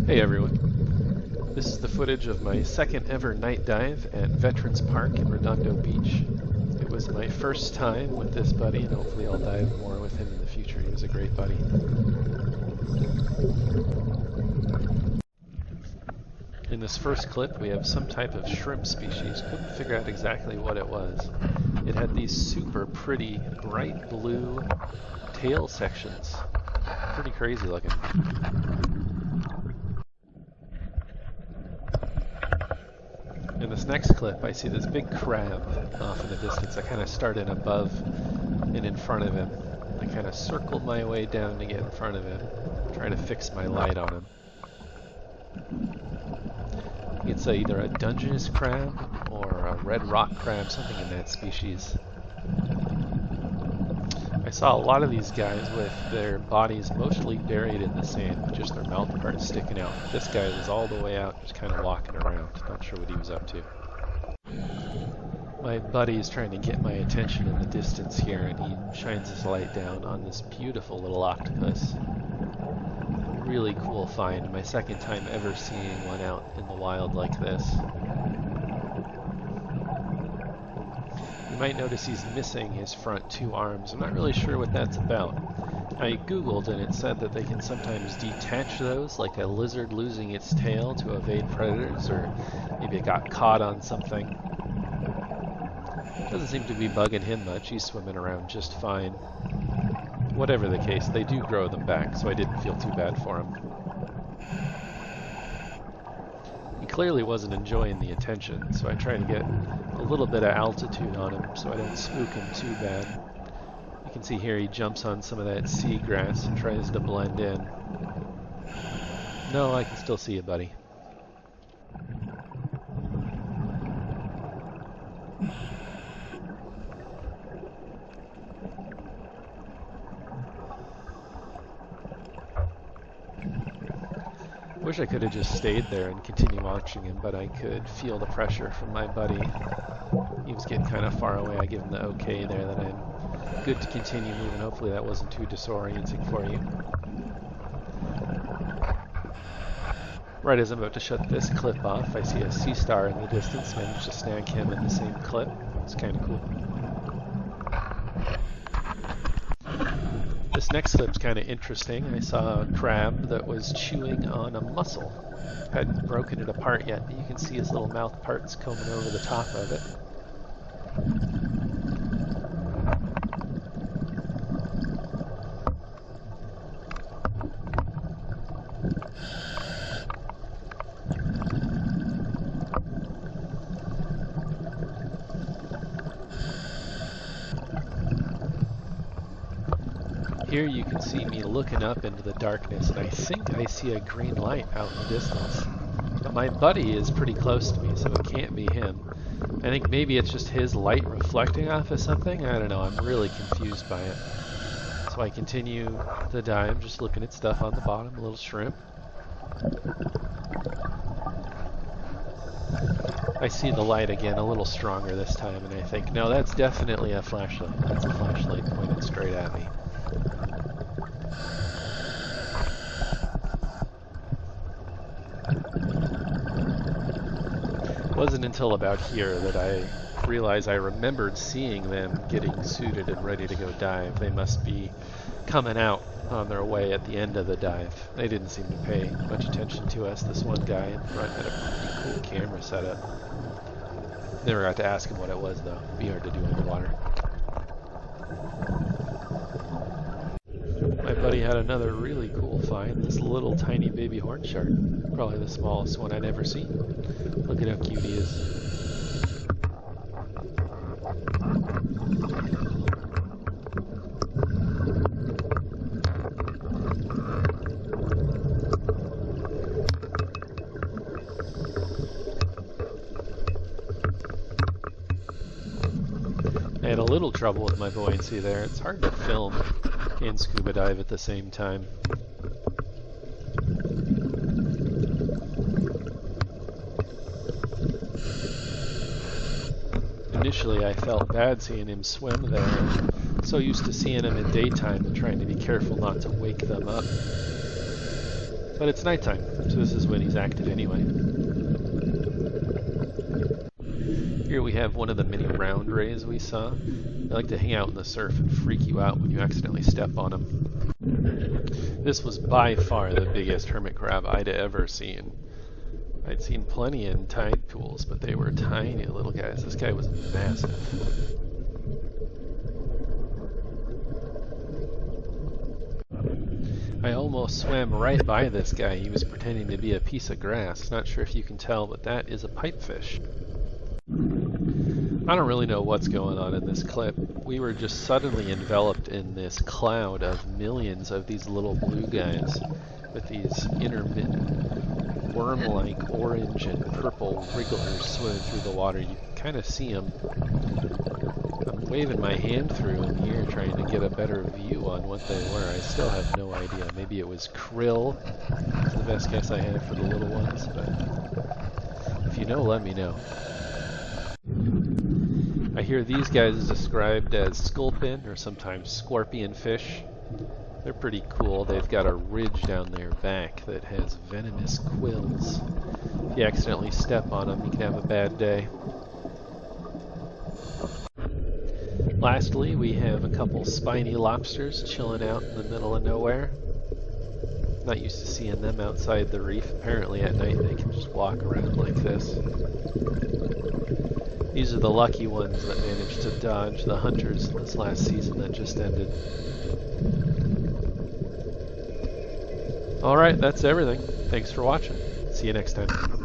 Hey everyone. This is the footage of my second ever night dive at Veterans Park in Redondo Beach. It was my first time with this buddy, and hopefully I'll dive more with him in the future. He was a great buddy. In this first clip, we have some type of shrimp species. Couldn't figure out exactly what it was. It had these super pretty, bright blue tail sections. Pretty crazy looking. In this next clip, I see this big crab off in the distance. I kind of started above and in front of him. I kind of circled my way down to get in front of him, trying to fix my light on him. It's either a Dungeness crab or a red rock crab, something in that species. I saw a lot of these guys with their bodies mostly buried in the sand, with just their mouth parts sticking out. This guy was all the way out, just kind of walking around. Not sure what he was up to. My buddy is trying to get my attention in the distance here, and he shines his light down on this beautiful little octopus. Really cool find. My second time ever seeing one out in the wild like this. You might notice he's missing his front two arms. I'm not really sure what that's about. I googled and it said that they can sometimes detach those, like a lizard losing its tail to evade predators, or maybe it got caught on something. Doesn't seem to be bugging him much. He's swimming around just fine. Whatever the case, they do grow them back, so I didn't feel too bad for him. He clearly wasn't enjoying the attention, so I try to get a little bit of altitude on him so I don't spook him too bad. You can see here he jumps on some of that seagrass and tries to blend in. No, I can still see you, buddy. Wish I could have just stayed there and continued watching him, but I could feel the pressure from my buddy. He was getting kind of far away. I give him the okay there that I'm good to continue moving. Hopefully that wasn't too disorienting for you. Right as I'm about to shut this clip off, I see a sea star in the distance. Managed to snag him in the same clip. It's kind of cool. This next clip's kind of interesting. I saw a crab that was chewing on a mussel. Hadn't broken it apart yet, but you can see his little mouth parts combing over the top of it. Here you can see me looking up into the darkness, and I think I see a green light out in the distance. But my buddy is pretty close to me, so it can't be him. I think maybe it's just his light reflecting off of something. I don't know, I'm really confused by it. So I continue the dive, just looking at stuff on the bottom, a little shrimp. I see the light again, a little stronger this time, and I think, no, that's definitely a flashlight. That's a flashlight pointed straight at me. It wasn't until about here that I realized I remembered seeing them getting suited and ready to go dive. They must be coming out on their way at the end of the dive. They didn't seem to pay much attention to us. This one guy in front had a pretty cool camera setup. Never got to ask him what it was though. It'd be hard to do underwater. My buddy had another really cool find, this little tiny baby horn shark. Probably the smallest one I'd ever seen. Look at how cute he is. I had a little trouble with my buoyancy there. It's hard to film and scuba dive at the same time. Initially I felt bad seeing him swim there. I'm so used to seeing him in daytime and trying to be careful not to wake them up. But it's nighttime, so this is when he's active anyway. Here we have one of the many round rays we saw. They like to hang out in the surf and freak you out when you accidentally step on them. This was by far the biggest hermit crab I'd ever seen. I'd seen plenty in tide pools, but they were tiny little guys. This guy was massive. I almost swam right by this guy. He was pretending to be a piece of grass. Not sure if you can tell, but that is a pipefish. I don't really know what's going on in this clip. We were just suddenly enveloped in this cloud of millions of these little blue guys with these intermittent worm-like orange and purple wrigglers swimming through the water. You can kind of see them. I'm waving my hand through in the air trying to get a better view on what they were. I still have no idea. Maybe it was krill. That's the best guess I have for the little ones, but if you know, let me know. I hear these guys described as sculpin or sometimes scorpion fish. They're pretty cool. They've got a ridge down their back that has venomous quills. If you accidentally step on them, you can have a bad day. Lastly, we have a couple spiny lobsters chilling out in the middle of nowhere. Not used to seeing them outside the reef. Apparently at night they can just walk around like this. These are the lucky ones that managed to dodge the hunters in this last season that just ended. Alright, that's everything. Thanks for watching. See you next time.